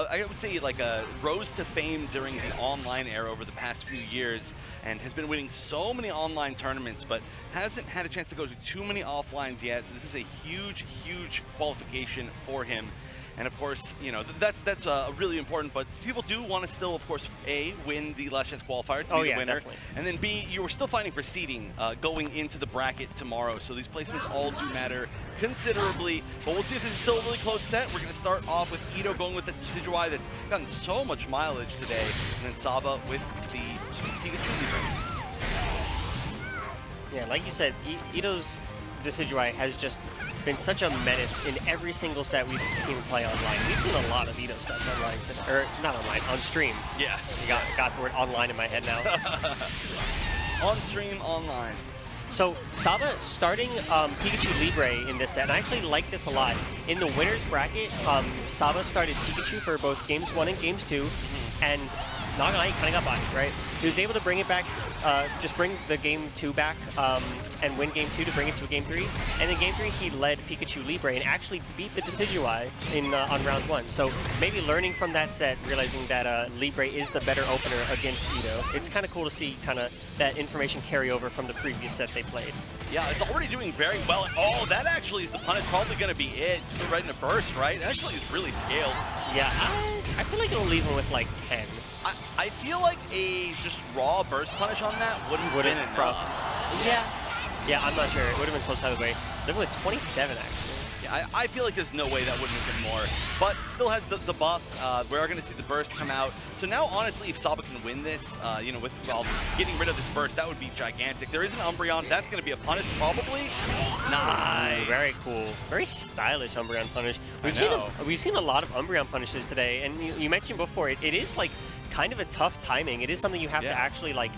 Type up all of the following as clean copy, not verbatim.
I would say like a rose to fame during the online era over the past few years, and has been winning so many online tournaments, but hasn't had a chance to go to too many offlines yet. So this is a huge, huge qualification for him. And of course, you know, that's really important, but people do want to still, of course, A, win the Last Chance qualifier to be the winner, definitely. and then B, you were still fighting for seeding going into the bracket tomorrow. So these placements all do matter considerably, but we'll see if this is still a really close set. We're going to start off with Ito going with the Decidueye that's gotten so much mileage today, and then Saba with the Pikachu Libre. Yeah, like you said, Ito's Decidueye has just been such a menace in every single set we've seen him play online. We've seen a lot of Ito sets online, or not online, on stream. Yeah. You got the word online in my head now. On stream, online. So Saba starting Pikachu Libre in this set, and I actually like this a lot. In the winner's bracket, Saba started Pikachu for both Games 1 and Games 2, and not gonna lie, he kind of got bodied, right? He was able to bring it back, just bring the Game 2 back, and win Game 2 to bring it to a Game 3. And in Game 3, he led Pikachu Libre and actually beat the Decidueye on round 1. So maybe learning from that set, realizing that Libre is the better opener against Ito. It's kind of cool to see kind of that information carry over from the previous set they played. Yeah, it's already doing very well. Oh, that actually is the punish, probably going to be it. Just right in a burst, right? Actually, it's really scaled. Yeah, I feel like it'll leave him with like 10. I feel like a just raw burst punish on that wouldn't have been enough. Yeah, I'm not sure. It would have been close either way. Living with 27, actually. Yeah, I feel like there's no way that wouldn't have been more. But still has the buff. We are going to see the burst come out. So now, honestly, if Saba can win this, you know, with getting rid of this burst, that would be gigantic. There is an Umbreon. That's going to be a punish, probably. Nice. Very cool. Very stylish Umbreon punish. We've seen a lot of Umbreon punishes today, and you mentioned before, it is like kind of a tough timing. It is something you have to actually like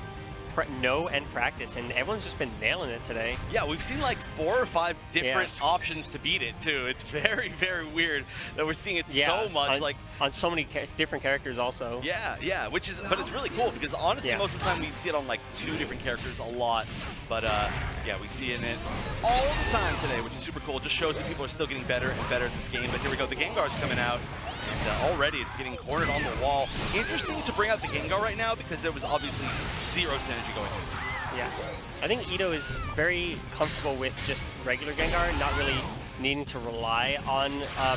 know and practice, and everyone's just been nailing it today. Yeah, we've seen like 4 or 5 different options to beat it too. It's very, very weird that we're seeing it so much, on so many different characters also. Yeah, but it's really cool because honestly, most of the time we see it on like 2 different characters a lot, but yeah, we see it in it all the time today, which is super cool. It just shows that people are still getting better and better at this game. But here we go, the Gengar's coming out. And already it's getting cornered on the wall. Interesting to bring out the Gengar right now because there was obviously 0 synergy going on. Yeah, I think Ito is very comfortable with just regular Gengar, not really needing to rely on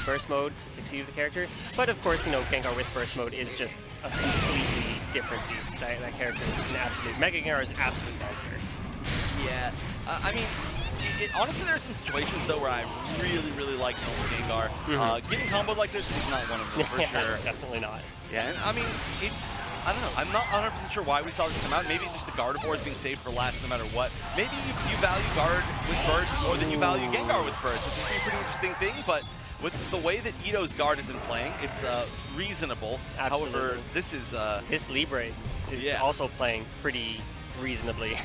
burst mode to succeed with the character. But of course, you know, Gengar with burst mode is just a completely different beast. That character is an absolute, Mega Gengar is an absolute monster. Yeah, I mean, honestly, there are some situations, though, where I really, really like normal Gengar. Getting comboed like this is not one of them, for sure. Definitely not. Yeah, and I mean, I don't know. I'm not 100% sure why we saw this come out. Maybe just the Gardevoir is being saved for last no matter what. Maybe you value Guard with Burst more than you value Gengar with Burst, which is a pretty interesting thing, but with the way that Ito's Guard isn't playing, it's reasonable. Absolutely. However, this is... this Libre is also playing pretty reasonably.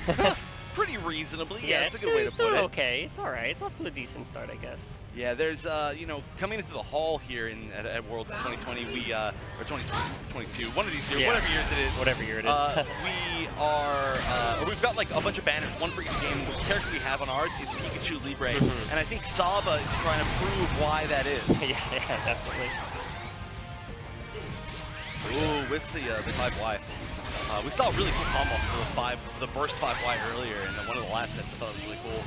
Pretty reasonably, yeah, that's a good way to put it. Okay, it's all right. It's off to a decent start, I guess. Yeah, there's, you know, coming into the hall here at Worlds 2020, or 2022, one of these years, whatever years it is. Whatever year it is. We've got like a bunch of banners, one for each game. The character we have on ours is Pikachu Libre, and I think Saba is trying to prove why that is. yeah, definitely. Ooh, with the 5Y. We saw a really cool combo for the burst 5Y earlier in one of the last sets. I thought it was really cool.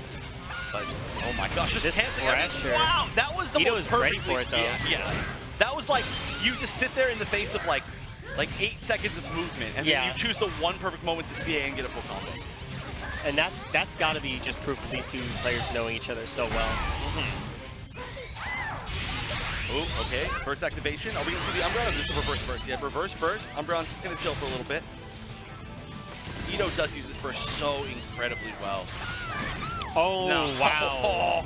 But, oh my gosh, just canceling everything. Wow, that was the most perfect. Ready for it, though. Yeah. That was like, you just sit there in the face of like 8 seconds of movement, and then you choose the one perfect moment to CA and get a full combo. And that's got to be just proof of these 2 players knowing each other so well. Oh, okay. Burst activation. Are we going to see the Umbreon or just a reverse burst? Yeah, reverse burst. Umbreon's just going to chill for a little bit. Ito does use this burst so incredibly well. Oh, wow.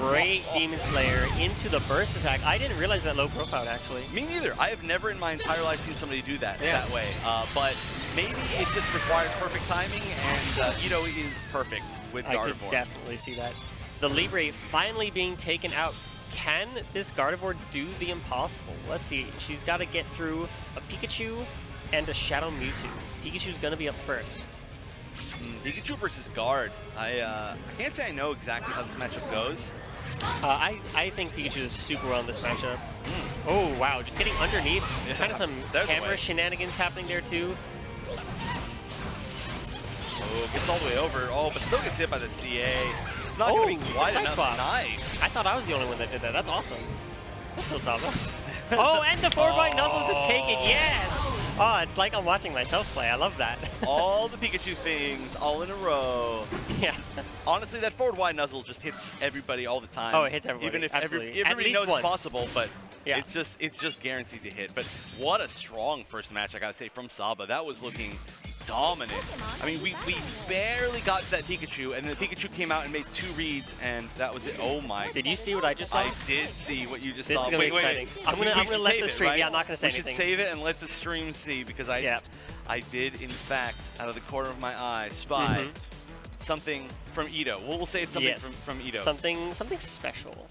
Great Demon Slayer into the burst attack. I didn't realize that low profile, actually. Me neither. I have never in my entire life seen somebody do that that way. But maybe it just requires perfect timing, and Ito is perfect with Gardevoir. I could definitely see that. The Libre finally being taken out. Can this Gardevoir do the impossible? Let's see. She's got to get through a Pikachu and a Shadow Mewtwo. Pikachu's going to be up first. Pikachu versus Guard. I can't say I know exactly how this matchup goes. I think Pikachu is super well in this matchup. Oh, wow, just getting underneath. Yeah, Kind of some there's a camera way. shenanigans happening there, too. Oh, gets all the way over. Oh, but still gets hit by the CA. It's not going to be quite side enough. swap. Nice. I thought I was the only one that did that. That's awesome. That's so Saba. Oh, and the forward white nuzzle to take it. Yes. Oh, it's like I'm watching myself play. I love that. All the Pikachu things all in a row. Yeah. Honestly, that forward wide nuzzle just hits everybody all the time. Oh, it hits everybody. Even if Absolutely. everybody knows it's possible, but yeah. it's just guaranteed to hit. But what a strong first match, I gotta say, from Saba. That was looking dominant. I mean, we barely got to that Pikachu, and then the Pikachu came out and made 2 reads, and that was it. Oh my. Did you see what I just saw? I did see what you just This saw. is gonna be exciting. I'm gonna let the stream. Right? Yeah, I'm not gonna say we anything. We should save it and let the stream see, because I did, in fact, out of the corner of my eye, spy something from Ito. We'll say it's something from Ito. Something special.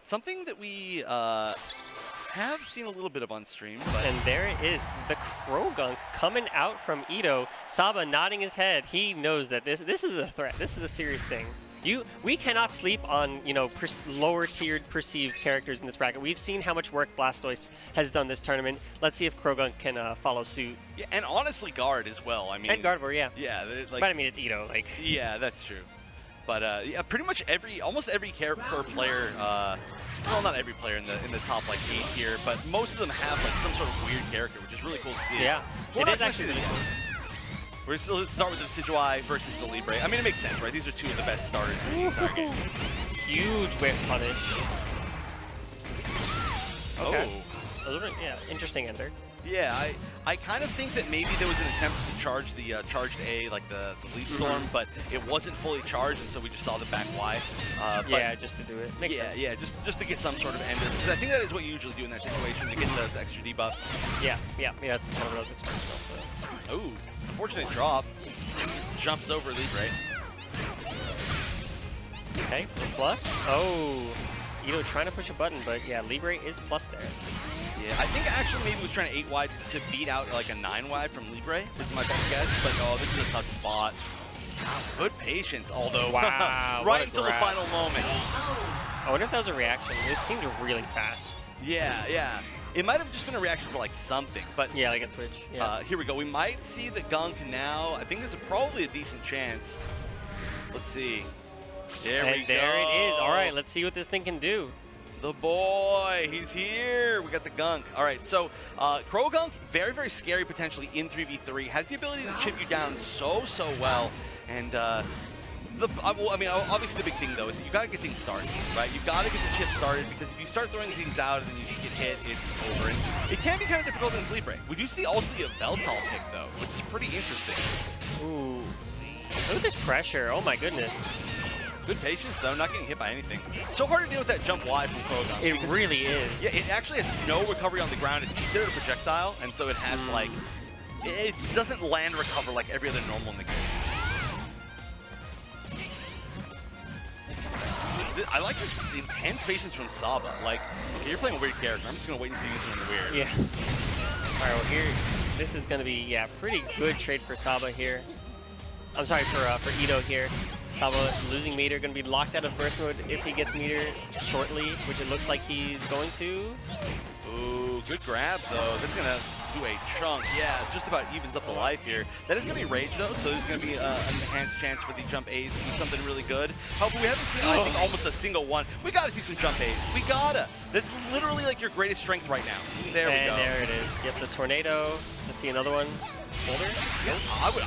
Something that we have seen a little bit of on stream. But And there it is, the Krogunk coming out from Ito. Saba nodding his head. He knows that this is a threat. This is a serious thing. We cannot sleep on, you know, lower tiered perceived characters in this bracket. We've seen how much work Blastoise has done this tournament. Let's see if Krogunk can follow suit. Yeah, and honestly, Guard as well. I mean, and Gardevoir, yeah. Yeah, like, but I mean, it's Ito, like. Yeah, that's true. But yeah, pretty much almost every character player. Well, not every player in the top like 8 here, but most of them have like some sort of weird character, which is really cool to see. Yeah, So it is actually really cool. We're still let's start with the Decidueye versus the Libre. I mean, it makes sense, right? These are 2 of the best starters in the entire game. Huge whip punish. Okay. Oh. A little bit, yeah, interesting ender. Yeah, I kind of think that maybe there was an attempt to charge the charged A, like the Leaf Storm, but it wasn't fully charged, and so we just saw the back Y. Yeah, just to do it. Makes sense. Yeah, just to get some sort of ender, because I think that is what you usually do in that situation, to get those extra debuffs. Yeah, that's kind of what I was expecting also. Oh, unfortunate drop. Just jumps over Libre. Okay, plus. Oh, Ito trying to push a button, but yeah, Libre is plus there. Yeah, I think actually maybe was trying to 8Y to beat out like a 9Y from Libre, is my best guess, but oh, this is a tough spot. Wow, good patience, although. Wow, right until the final moment. I wonder if that was a reaction. This seemed really fast. Yeah. It might have just been a reaction to like something, but yeah, like a switch. Yeah. Here we go. We might see the Gunk now. I think this is probably a decent chance. Let's see. There we go. There it is. All right, let's see what this thing can do. The boy, he's here. We got the Gunk. All right, so Krogunk, very, very scary potentially in 3v3. Has the ability to chip you down so well. And I mean, obviously the big thing though is that you gotta get things started, right? You gotta get the chip started, because if you start throwing things out and then you just get hit, it's over. And it can be kind of difficult in Sleeper. We do see also the Veltal pick though, which is pretty interesting. Ooh, look at this pressure. Oh my goodness. Good patience though, not getting hit by anything. So hard to deal with that jump Y from Krogunk. It really is. Yeah, it actually has no recovery on the ground. It's considered a projectile, and so it has like, it doesn't land recover like every other normal in the game. I like this intense patience from Saba. Like, okay, you're playing a weird character. I'm just gonna wait until you do something weird. Yeah. All right, well here, this is gonna be pretty good trade for Saba here. I'm sorry for Ito here. Saba losing meter, going to be locked out of burst mode if he gets meter shortly, which it looks like he's going to. Ooh, good grab though. That's gonna do a chunk. Yeah, just about evens up the life here. That is gonna be Rage though, so there's gonna be an enhanced chance for the jump A's to do something really good. However, we haven't seen, I think, almost a single one. We gotta see some jump A's. We gotta. This is literally like your greatest strength right now. There we go. And there it is. Yep, the tornado. Let's see another one. Boulder? Yeah,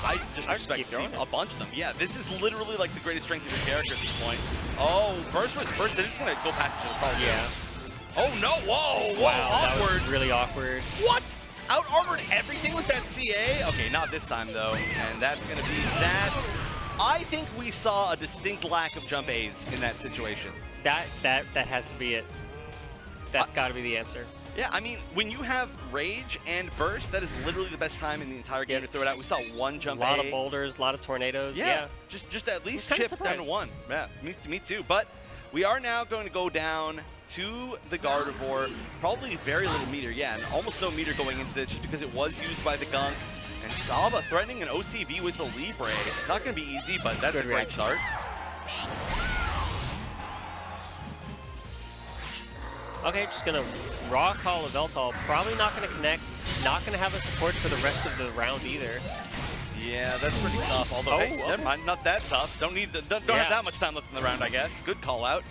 I just expect to see a bunch of them. Yeah, this is literally like the greatest strength of your character at this point. Oh, burst versus burst. They're just gonna go past each other. Yeah. Oh no! Whoa! Wow, awkward. That was really awkward. What? Out-armored everything with that CA? Okay, not this time though. And that's gonna be that. I think we saw a distinct lack of jump A's in that situation. That has to be it. That's got to be the answer. Yeah, I mean, when you have Rage and Burst, that is literally the best time in the entire game to throw it out. We saw one jump A. A lot of boulders, a lot of tornadoes. Yeah. Just at least chip down to one. Yeah, me too. But we are now going to go down to the Gardevoir. Probably very little meter, yeah, and almost no meter going into this just because it was used by the Gunk. And Saba threatening an OCV with the Libre. Not going to be easy, but that's a great start. Okay, just gonna raw call a Veltal. Probably not gonna connect. Not gonna have a support for the rest of the round either. Yeah, that's pretty tough. Although, hey, never mind, not that tough. Don't have that much time left in the round, I guess. Good call out.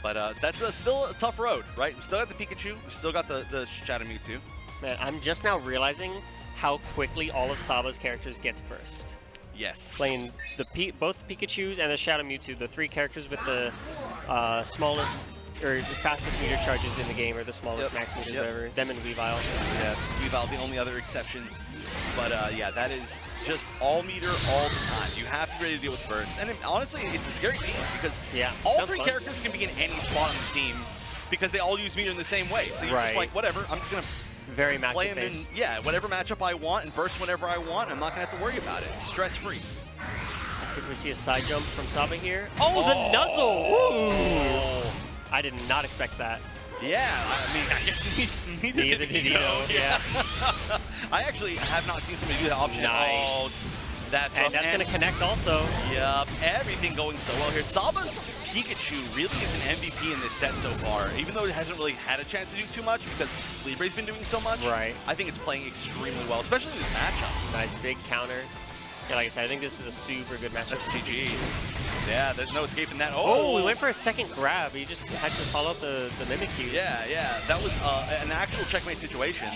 But that's still a tough road, right? We still got the Pikachu. We still got the Shadow Mewtwo. Man, I'm just now realizing how quickly all of Saba's characters gets burst. Yes. Playing both Pikachus and the Shadow Mewtwo, the 3 characters with the smallest or the fastest meter charges in the game, or the smallest max meters, whatever. Them and Weavile. Yeah, Weavile the only other exception. But yeah, that is just all meter all the time. You have to be ready to deal with burst. And honestly, it's a scary team because all 3 characters can be in any spot on the team because they all use meter in the same way. So you're just like, whatever, I'm just going to play them in, whatever matchup I want and burst whenever I want. I'm not going to have to worry about it. It's stress-free. Let's see if we see a side jump from Saba here. Oh, the nuzzle! Ooh. I did not expect that. Yeah, I mean, I guess neither did he know. Yeah. I actually have not seen somebody do that option. Nice. Oh, that's going to connect also. Yep, everything going so well here. Saba's Pikachu really is an MVP in this set so far, even though it hasn't really had a chance to do too much because Libre's been doing so much. Right. I think it's playing extremely well, especially in this matchup. Nice big counter. Yeah, like I said, I think this is a super good matchup. That's GG. Yeah, there's no escaping that. Oh, we went for a second grab. He just had to follow up the Mimikyu. Yeah. That was an actual checkmate situation.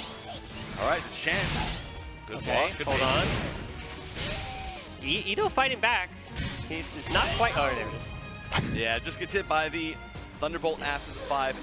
All right, it's chance. Good block. Good hold on. Ito fighting back. It's not quite. Oh, there it is. Yeah, just gets hit by the Thunderbolt after the 5.